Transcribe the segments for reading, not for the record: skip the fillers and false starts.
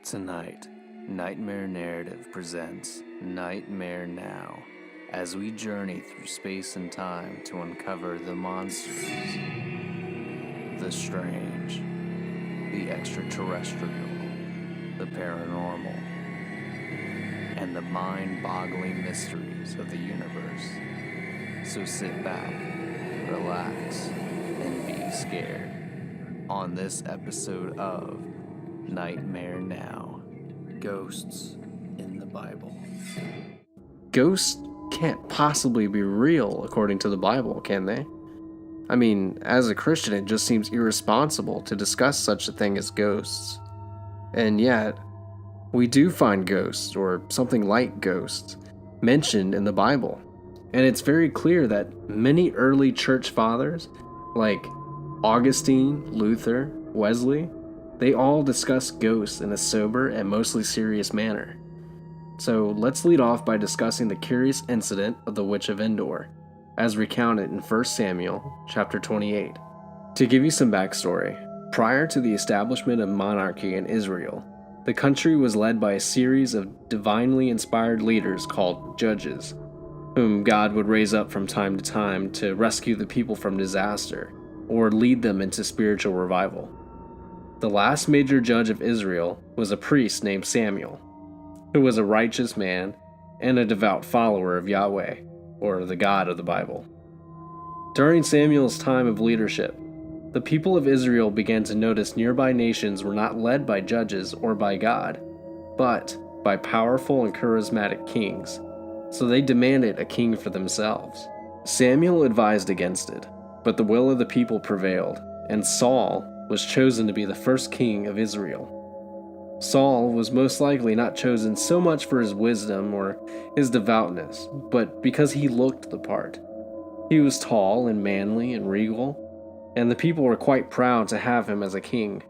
Tonight, Nightmare Narrative presents Nightmare Now, as we journey through space and time to uncover the monsters, the strange, the extraterrestrial, the paranormal, and the mind-boggling mysteries of the universe. So sit back, relax, and be scared on this episode of Nightmare Now, Ghosts in the Bible. Ghosts can't possibly be real according to the Bible, can they? I mean, as a Christian, it just seems irresponsible to discuss such a thing as ghosts. And yet, we do find ghosts, or something like ghosts, mentioned in the Bible. And it's very clear that many early church fathers, like Augustine, Luther, Wesley, they all discuss ghosts in a sober and mostly serious manner. So let's lead off by discussing the curious incident of the Witch of Endor, as recounted in 1 Samuel chapter 28. To give you some backstory, prior to the establishment of monarchy in Israel, the country was led by a series of divinely inspired leaders called judges, whom God would raise up from time to time to rescue the people from disaster or lead them into spiritual revival. The last major judge of Israel was a priest named Samuel, who was a righteous man and a devout follower of Yahweh, or the God of the Bible. During Samuel's time of leadership, the people of Israel began to notice nearby nations were not led by judges or by God, but by powerful and charismatic kings, so they demanded a king for themselves. Samuel advised against it, but the will of the people prevailed, and Saul was chosen to be the first king of Israel. Saul was most likely not chosen so much for his wisdom or his devoutness, but because he looked the part. He was tall and manly and regal, and the people were quite proud to have him as a king.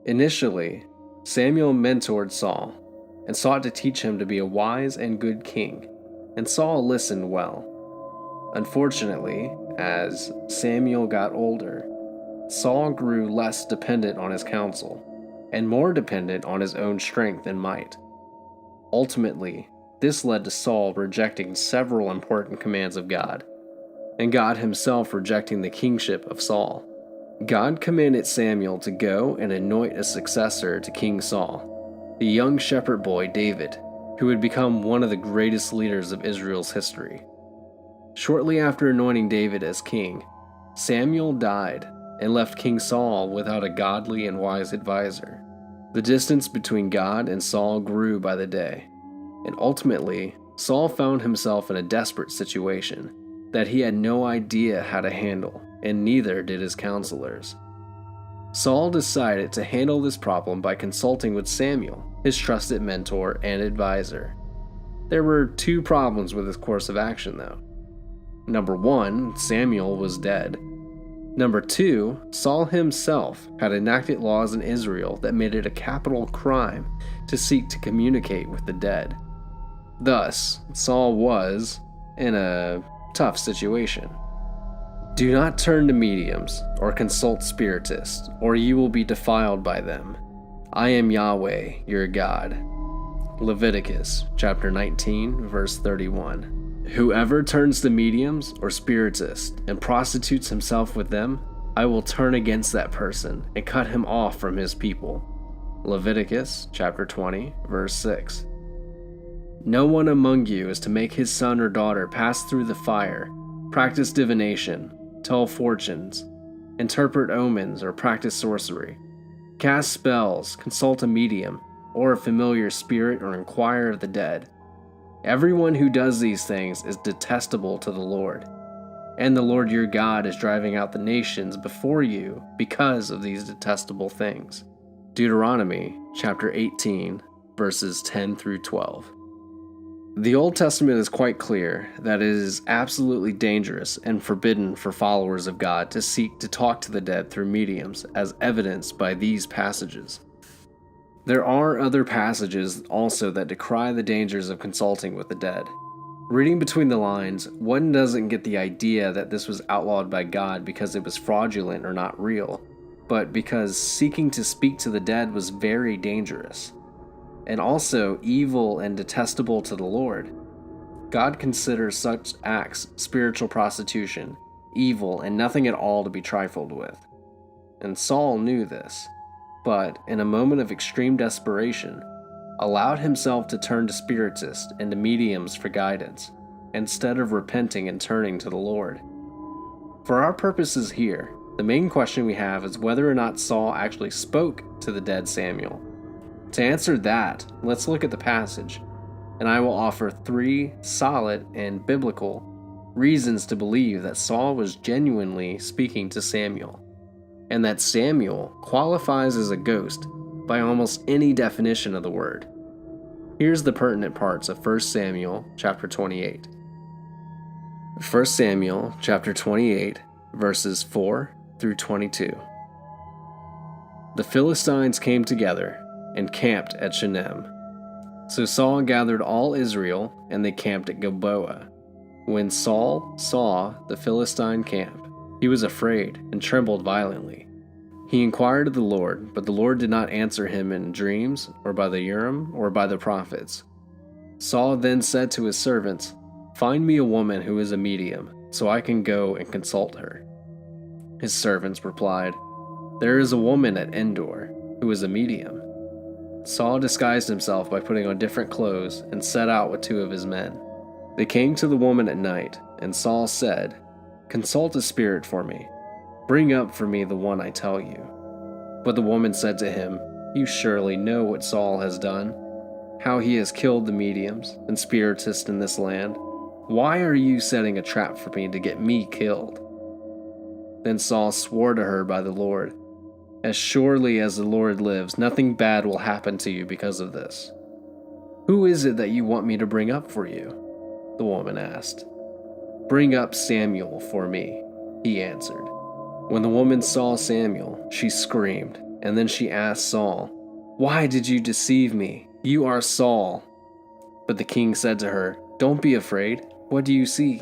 Initially, Samuel mentored Saul and sought to teach him to be a wise and good king, and Saul listened well. Unfortunately, as Samuel got older, Saul grew less dependent on his counsel, and more dependent on his own strength and might. Ultimately, this led to Saul rejecting several important commands of God, and God himself rejecting the kingship of Saul. God commanded Samuel to go and anoint a successor to King Saul, the young shepherd boy David, who would become one of the greatest leaders of Israel's history. Shortly after anointing David as king, Samuel died and left King Saul without a godly and wise advisor. The distance between God and Saul grew by the day, and ultimately, Saul found himself in a desperate situation that he had no idea how to handle, and neither did his counselors. Saul decided to handle this problem by consulting with Samuel, his trusted mentor and advisor. There were two problems with his course of action, though. Number one, Samuel was dead. Number two, Saul himself had enacted laws in Israel that made it a capital crime to seek to communicate with the dead. Thus, Saul was in a tough situation. Do not turn to mediums or consult spiritists, or you will be defiled by them. I am Yahweh, your God. Leviticus chapter 19, verse 31. Whoever turns to mediums or spiritists and prostitutes himself with them, I will turn against that person and cut him off from his people. Leviticus chapter 20, verse 6. No one among you is to make his son or daughter pass through the fire, practice divination, tell fortunes, interpret omens, or practice sorcery, cast spells, consult a medium, or a familiar spirit, or inquire of the dead. Everyone who does these things is detestable to the Lord, and the Lord your God is driving out the nations before you because of these detestable things. Deuteronomy chapter 18, verses 10 through 12. The Old Testament is quite clear that it is absolutely dangerous and forbidden for followers of God to seek to talk to the dead through mediums, as evidenced by these passages. There are other passages also that decry the dangers of consulting with the dead. Reading between the lines, one doesn't get the idea that this was outlawed by God because it was fraudulent or not real, but because seeking to speak to the dead was very dangerous. and also evil and detestable to the Lord. God considers such acts spiritual prostitution, evil, and nothing at all to be trifled with. And Saul knew this, but in a moment of extreme desperation, allowed himself to turn to spiritists and to mediums for guidance, instead of repenting and turning to the Lord. For our purposes here, the main question we have is whether or not Saul actually spoke to the dead Samuel. To answer that, let's look at the passage, and I will offer 3 solid and biblical reasons to believe that Saul was genuinely speaking to Samuel, and that Samuel qualifies as a ghost by almost any definition of the word. Here's the pertinent parts of 1 Samuel chapter 28. 1 Samuel chapter 28, verses 4 through 22. The Philistines came together and camped at Shunem. So Saul gathered all Israel, and they camped at Gilboa. When Saul saw the Philistine camp, he was afraid and trembled violently. He inquired of the Lord, but the Lord did not answer him in dreams, or by the Urim, or by the prophets. Saul then said to his servants, "Find me a woman who is a medium, so I can go and consult her." His servants replied, "There is a woman at Endor, who is a medium." Saul disguised himself by putting on different clothes and set out with 2 of his men. They came to the woman at night, and Saul said, "Consult a spirit for me. Bring up for me the one I tell you." But the woman said to him, "You surely know what Saul has done, how he has killed the mediums and spiritists in this land. Why are you setting a trap for me to get me killed?" Then Saul swore to her by the Lord, "As surely as the Lord lives, nothing bad will happen to you because of this." "Who is it that you want me to bring up for you?" the woman asked. "Bring up Samuel for me," he answered. When the woman saw Samuel, she screamed, and then she asked Saul, "Why did you deceive me? You are Saul." But the king said to her, "Don't be afraid. What do you see?"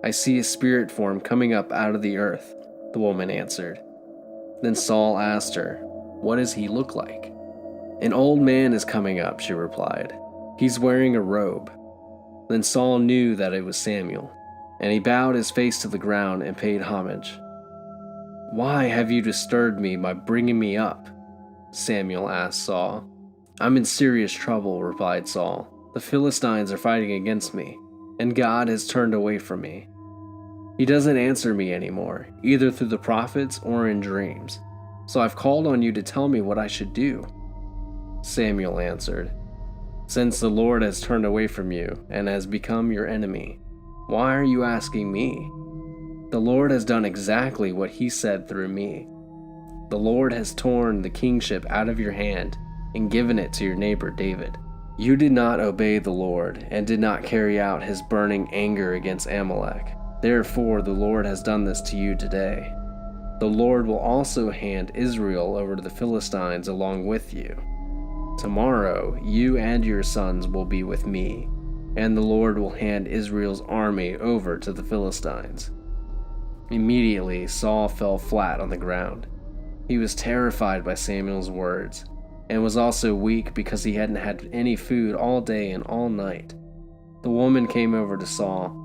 "I see a spirit form coming up out of the earth," the woman answered. Then Saul asked her, "What does he look like?" "An old man is coming up," she replied. "He's wearing a robe." Then Saul knew that it was Samuel, and he bowed his face to the ground and paid homage. "Why have you disturbed me by bringing me up?" Samuel asked Saul. "I'm in serious trouble," replied Saul. "The Philistines are fighting against me, and God has turned away from me. He doesn't answer me anymore, either through the prophets or in dreams. So I've called on you to tell me what I should do." Samuel answered, "Since the Lord has turned away from you and has become your enemy, why are you asking me? The Lord has done exactly what he said through me. The Lord has torn the kingship out of your hand and given it to your neighbor David. You did not obey the Lord and did not carry out his burning anger against Amalek. Therefore the Lord has done this to you today. The Lord will also hand Israel over to the Philistines along with you. Tomorrow you and your sons will be with me, and the Lord will hand Israel's army over to the Philistines." Immediately Saul fell flat on the ground. He was terrified by Samuel's words, and was also weak because he hadn't had any food all day and all night. The woman came over to Saul,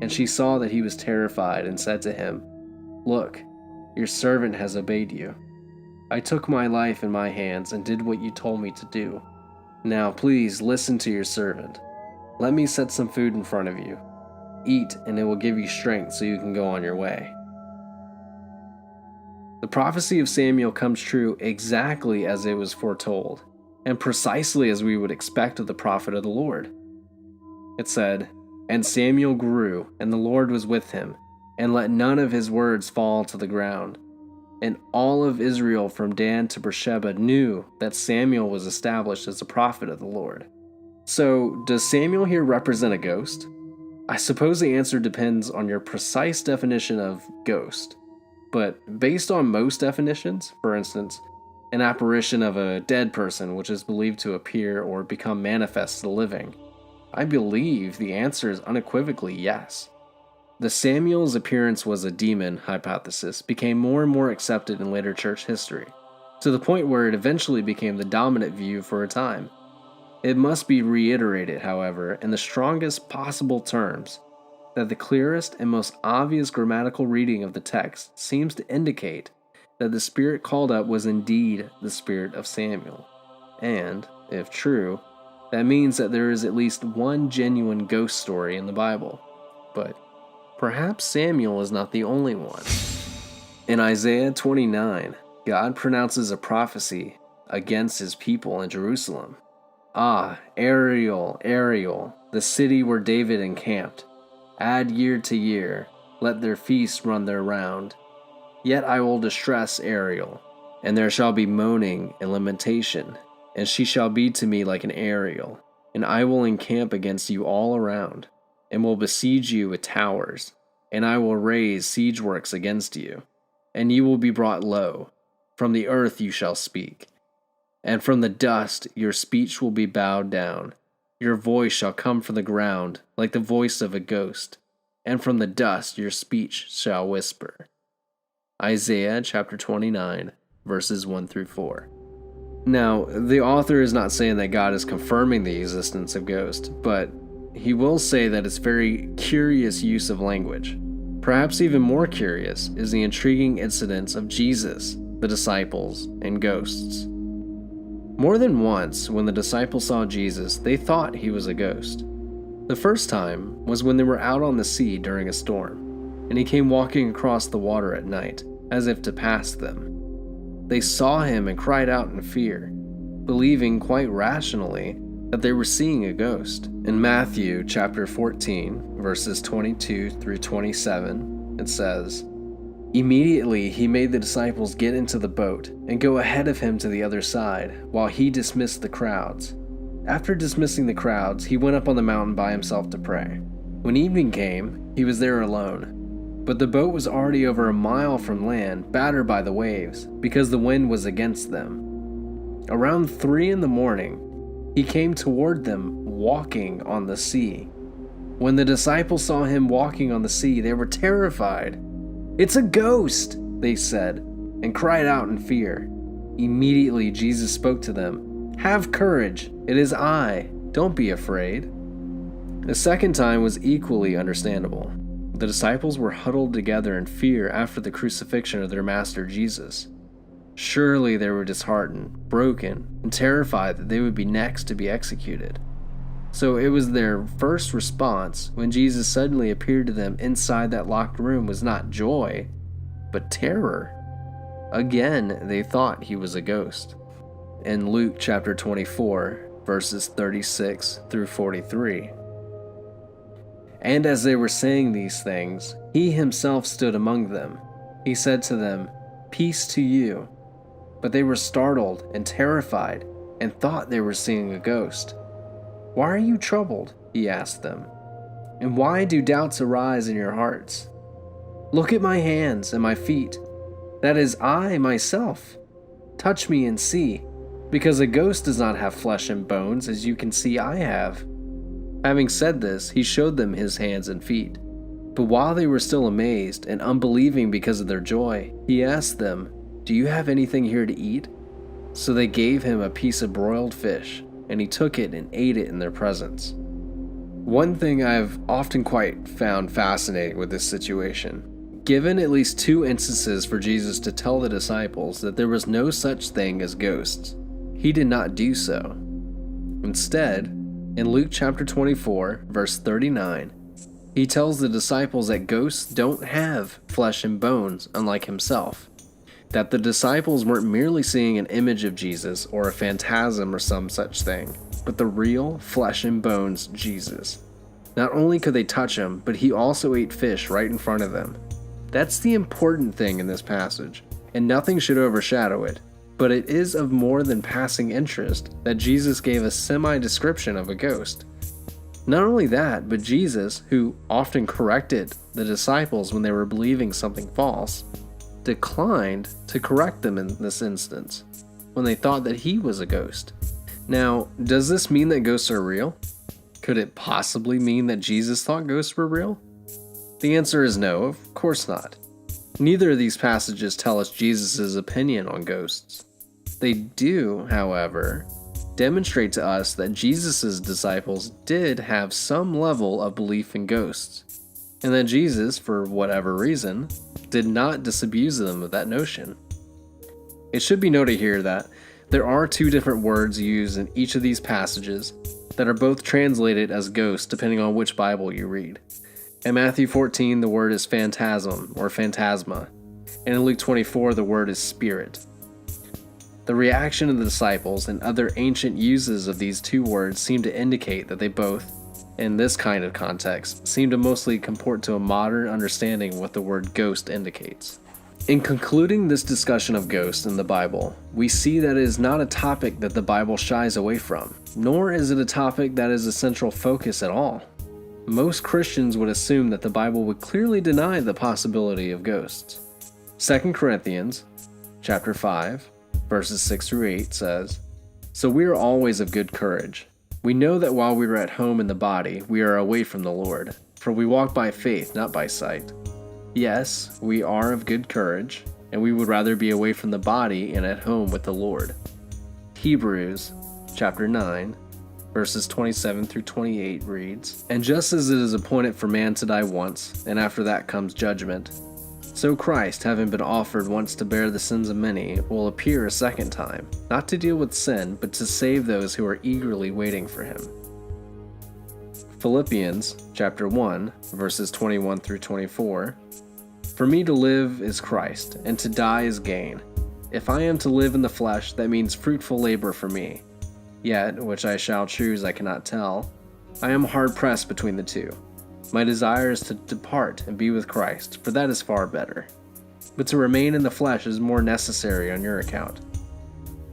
and she saw that he was terrified and said to him, "Look, your servant has obeyed you. I took my life in my hands and did what you told me to do. Now please listen to your servant. Let me set some food in front of you. Eat, and it will give you strength so you can go on your way." The prophecy of Samuel comes true exactly as it was foretold, and precisely as we would expect of the prophet of the Lord. It said, "And Samuel grew, and the Lord was with him, and let none of his words fall to the ground. And all of Israel from Dan to Beersheba knew that Samuel was established as a prophet of the Lord." So, does Samuel here represent a ghost? I suppose the answer depends on your precise definition of ghost. But based on most definitions, for instance, an apparition of a dead person which is believed to appear or become manifest to the living, I believe the answer is unequivocally yes. The Samuel's appearance was a demon hypothesis became more and more accepted in later church history, to the point where it eventually became the dominant view for a time. It must be reiterated, however, in the strongest possible terms, that the clearest and most obvious grammatical reading of the text seems to indicate that the spirit called up was indeed the spirit of Samuel. And, if true, that means that there is at least one genuine ghost story in the Bible. But perhaps Samuel is not the only one. In Isaiah 29, God pronounces a prophecy against his people in Jerusalem. Ah, Ariel, Ariel, the city where David encamped. Add year to year, let their feasts run their round. Yet I will distress Ariel, and there shall be moaning and lamentation, and she shall be to me like an Ariel, and I will encamp against you all around, and will besiege you with towers, and I will raise siege works against you, and you will be brought low. From the earth you shall speak, and from the dust your speech will be bowed down. Your voice shall come from the ground like the voice of a ghost, and from the dust your speech shall whisper. Isaiah chapter 29, verses 1 through 4. Now, the author is not saying that God is confirming the existence of ghosts, but he will say that it's very curious use of language. Perhaps even more curious is the intriguing incidents of Jesus, the disciples, and ghosts. More than once, when the disciples saw Jesus, they thought he was a ghost. The first time was when they were out on the sea during a storm, and he came walking across the water at night, as if to pass them. They saw him and cried out in fear, believing quite rationally that they were seeing a ghost. In Matthew chapter 14, verses 22 through 27, it says, "Immediately he made the disciples get into the boat and go ahead of him to the other side, while he dismissed the crowds. After dismissing the crowds, he went up on the mountain by himself to pray. When evening came, he was there alone. But the boat was already over a mile from land, battered by the waves, because the wind was against them. Around 3 a.m, he came toward them, walking on the sea. When the disciples saw him walking on the sea, they were terrified. 'It's a ghost,' they said, and cried out in fear. Immediately Jesus spoke to them. 'Have courage, it is I, don't be afraid.' The second time was equally understandable. The disciples were huddled together in fear after the crucifixion of their master Jesus. Surely they were disheartened, broken, and terrified that they would be next to be executed. So it was their first response when Jesus suddenly appeared to them inside that locked room was not joy, but terror. Again, they thought he was a ghost. In Luke chapter 24, verses 36 through 43. And as they were saying these things, he himself stood among them. He said to them, 'Peace to you.' But they were startled and terrified and thought they were seeing a ghost. 'Why are you troubled?' he asked them. 'And why do doubts arise in your hearts? Look at my hands and my feet. That is I myself. Touch me and see, because a ghost does not have flesh and bones as you can see I have.' Having said this, he showed them his hands and feet. But while they were still amazed and unbelieving because of their joy, he asked them, 'Do you have anything here to eat?' So they gave him a piece of broiled fish, and he took it and ate it in their presence." One thing I've often quite found fascinating with this situation, given at least 2 instances for Jesus to tell the disciples that there was no such thing as ghosts, he did not do so. Instead, in Luke chapter 24, verse 39, he tells the disciples that ghosts don't have flesh and bones, unlike himself. That the disciples weren't merely seeing an image of Jesus or a phantasm or some such thing, but the real flesh and bones Jesus. Not only could they touch him, but he also ate fish right in front of them. That's the important thing in this passage, and nothing should overshadow it. But it is of more than passing interest that Jesus gave a semi-description of a ghost. Not only that, but Jesus, who often corrected the disciples when they were believing something false, declined to correct them in this instance, when they thought that he was a ghost. Now, does this mean that ghosts are real? Could it possibly mean that Jesus thought ghosts were real? The answer is no, of course not. Neither of these passages tell us Jesus' opinion on ghosts. They do, however, demonstrate to us that Jesus' disciples did have some level of belief in ghosts, and that Jesus, for whatever reason, did not disabuse them of that notion. It should be noted here that there are two different words used in each of these passages that are both translated as ghost depending on which Bible you read. In Matthew 14, the word is phantasm or phantasma, and in Luke 24, the word is spirit. The reaction of the disciples and other ancient uses of these two words seem to indicate that they both, in this kind of context, seem to mostly comport to a modern understanding of what the word ghost indicates. In concluding this discussion of ghosts in the Bible, we see that it is not a topic that the Bible shies away from, nor is it a topic that is a central focus at all. Most Christians would assume that the Bible would clearly deny the possibility of ghosts. 2 Corinthians chapter 5, verses 6 through 8 says, "So we are always of good courage. We know that while we are at home in the body, we are away from the Lord, for we walk by faith, not by sight. Yes, we are of good courage, and we would rather be away from the body and at home with the Lord." Hebrews chapter 9, verses 27 through 28 reads, "And just as it is appointed for man to die once, and after that comes judgment, so Christ, having been offered once to bear the sins of many, will appear a second time, not to deal with sin, but to save those who are eagerly waiting for him." Philippians chapter 1, verses 21 through 24, "For me to live is Christ, and to die is gain. If I am to live in the flesh, that means fruitful labor for me. Yet, which I shall choose I cannot tell. I am hard pressed between the two. My desire is to depart and be with Christ, for that is far better. But to remain in the flesh is more necessary on your account."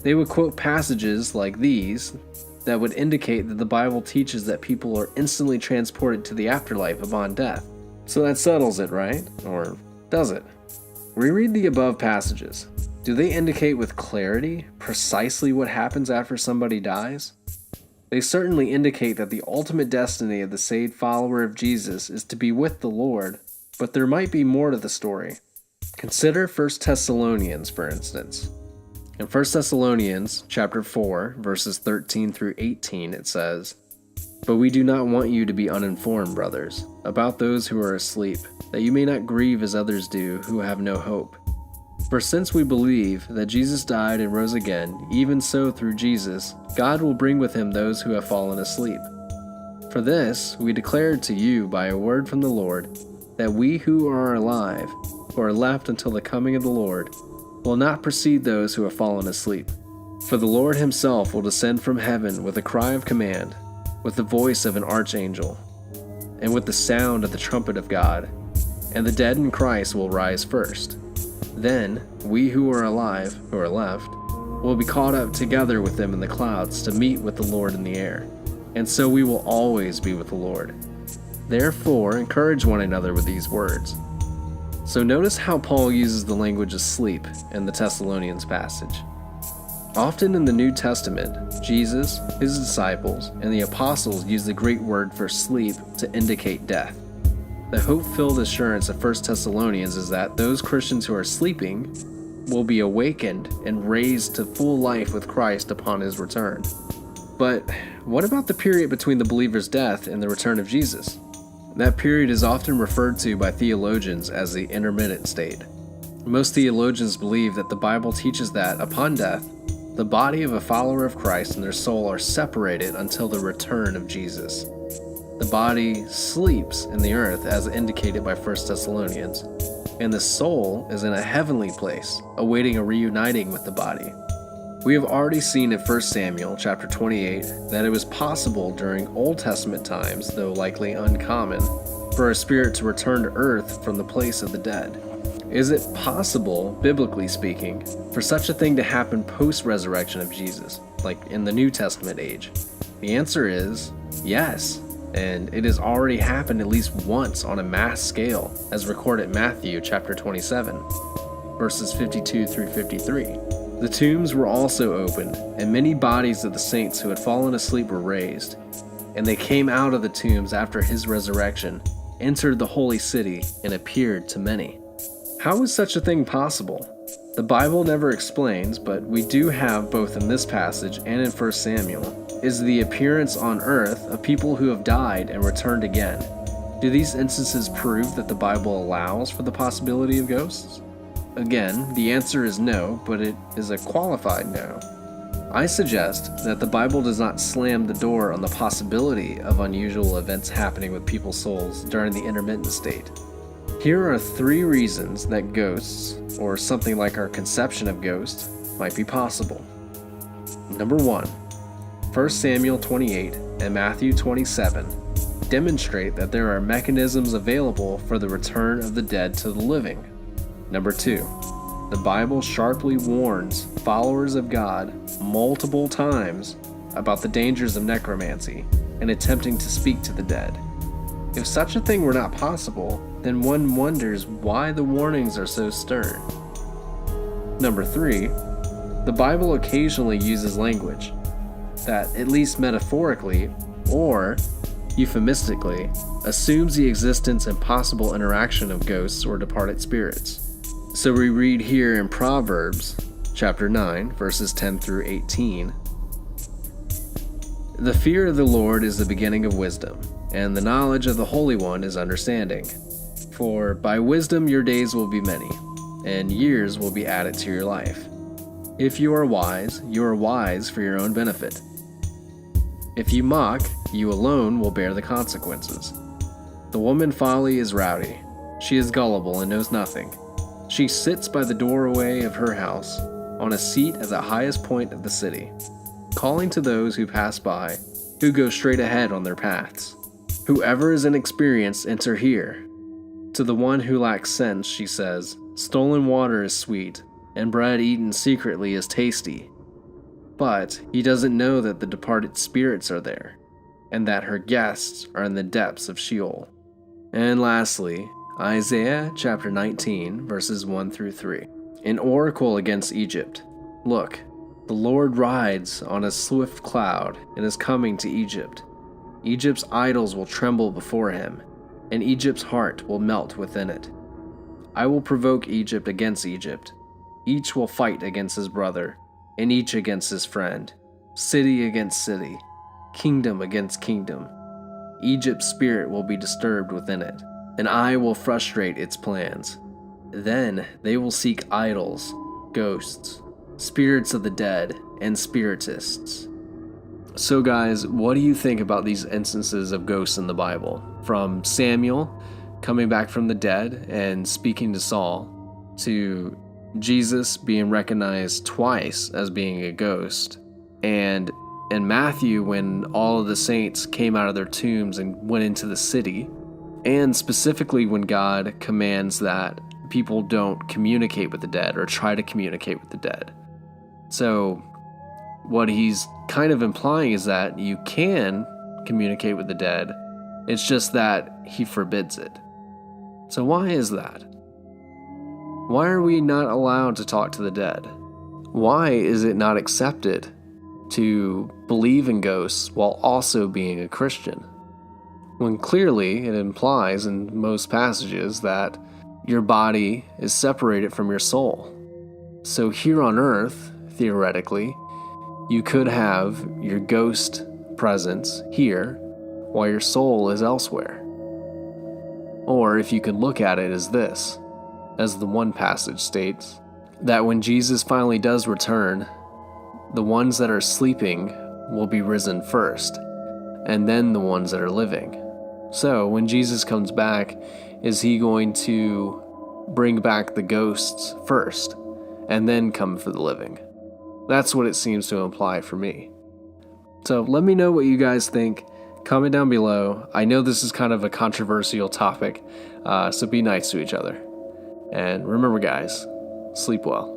They would quote passages like these that would indicate that the Bible teaches that people are instantly transported to the afterlife upon death. So that settles it, right? Or does it? Reread the above passages. Do they indicate with clarity precisely what happens after somebody dies? They certainly indicate that the ultimate destiny of the saved follower of Jesus is to be with the Lord, but there might be more to the story. Consider 1 Thessalonians, for instance. In 1 Thessalonians chapter 4, verses 13 through 18, it says, "But we do not want you to be uninformed, brothers, about those who are asleep, that you may not grieve as others do who have no hope. For since we believe that Jesus died and rose again, even so through Jesus, God will bring with him those who have fallen asleep. For this we declared to you by a word from the Lord, that we who are alive, who are left until the coming of the Lord, will not precede those who have fallen asleep. For the Lord himself will descend from heaven with a cry of command, with the voice of an archangel, and with the sound of the trumpet of God, and the dead in Christ will rise first. Then we who are alive, who are left, will be caught up together with them in the clouds to meet with the Lord in the air, and so we will always be with the Lord. Therefore, encourage one another with these words." So notice how Paul uses the language of sleep in the Thessalonians passage. Often in the New Testament, Jesus, his disciples, and the apostles use the Greek word for sleep to indicate death. The hope-filled assurance of 1 Thessalonians is that those Christians who are sleeping will be awakened and raised to full life with Christ upon his return. But what about the period between the believer's death and the return of Jesus? That period is often referred to by theologians as the intermittent state. Most theologians believe that the Bible teaches that, upon death, the body of a follower of Christ and their soul are separated until the return of Jesus. The body sleeps in the earth as indicated by 1 Thessalonians, and the soul is in a heavenly place, awaiting a reuniting with the body. We have already seen in 1 Samuel chapter 28 that it was possible during Old Testament times, though likely uncommon, for a spirit to return to earth from the place of the dead. Is it possible, biblically speaking, for such a thing to happen post-resurrection of Jesus, like in the New Testament age? The answer is yes. And it has already happened at least once on a mass scale, as recorded in Matthew chapter 27, verses 52 through 53. The tombs were also opened, and many bodies of the saints who had fallen asleep were raised. And they came out of the tombs after his resurrection, entered the holy city, and appeared to many. How is such a thing possible? The Bible never explains, but we do have both in this passage and in 1 Samuel, is the appearance on earth of people who have died and returned again. Do these instances prove that the Bible allows for the possibility of ghosts? Again, the answer is no, but it is a qualified no. I suggest that the Bible does not slam the door on the possibility of unusual events happening with people's souls during the intermittent state. Here are 3 reasons that ghosts, or something like our conception of ghosts, might be possible. Number 1. 1 Samuel 28 and Matthew 27 demonstrate that there are mechanisms available for the return of the dead to the living. Number 2. The Bible sharply warns followers of God multiple times about the dangers of necromancy and attempting to speak to the dead. If such a thing were not possible, then one wonders why the warnings are so stern. Number 3. The Bible occasionally uses language that, at least metaphorically or euphemistically, assumes the existence and possible interaction of ghosts or departed spirits. So we read here in Proverbs chapter 9, verses 10 through 18, "The fear of the Lord is the beginning of wisdom, and the knowledge of the Holy One is understanding. For by wisdom your days will be many, and years will be added to your life. If you are wise for your own benefit. If you mock, you alone will bear the consequences. The woman folly is rowdy. She is gullible and knows nothing. She sits by the doorway of her house, on a seat at the highest point of the city, calling to those who pass by, who go straight ahead on their paths. Whoever is inexperienced, enter here. To the one who lacks sense, she says, stolen water is sweet, and bread eaten secretly is tasty. But he doesn't know that the departed spirits are there, and that her guests are in the depths of Sheol." And lastly, Isaiah chapter 19, verses 1 through 3. "An oracle against Egypt. Look, the Lord rides on a swift cloud and is coming to Egypt. Egypt's idols will tremble before him, and Egypt's heart will melt within it. I will provoke Egypt against Egypt. Each will fight against his brother, and each against his friend, city against city, kingdom against kingdom. Egypt's spirit will be disturbed within it, and I will frustrate its plans. Then they will seek idols, ghosts, spirits of the dead, and spiritists." So guys, what do you think about these instances of ghosts in the Bible? From Samuel coming back from the dead and speaking to Saul, to Jesus being recognized twice as being a ghost, and in Matthew when all of the saints came out of their tombs and went into the city, and specifically when God commands that people don't communicate with the dead or try to communicate with the dead. So what he's kind of implying is that you can communicate with the dead, it's just that he forbids it. So why is that? Why are we not allowed to talk to the dead? Why is it not accepted to believe in ghosts while also being a Christian? When clearly it implies in most passages that your body is separated from your soul. So here on earth, theoretically, you could have your ghost presence here while your soul is elsewhere. Or if you could look at it as this, as the one passage states, that when Jesus finally does return, the ones that are sleeping will be risen first, and then the ones that are living. So when Jesus comes back, is he going to bring back the ghosts first, and then come for the living? That's what it seems to imply for me. So let me know what you guys think. Comment down below. I know this is kind of a controversial topic, so be nice to each other. And remember guys, sleep well.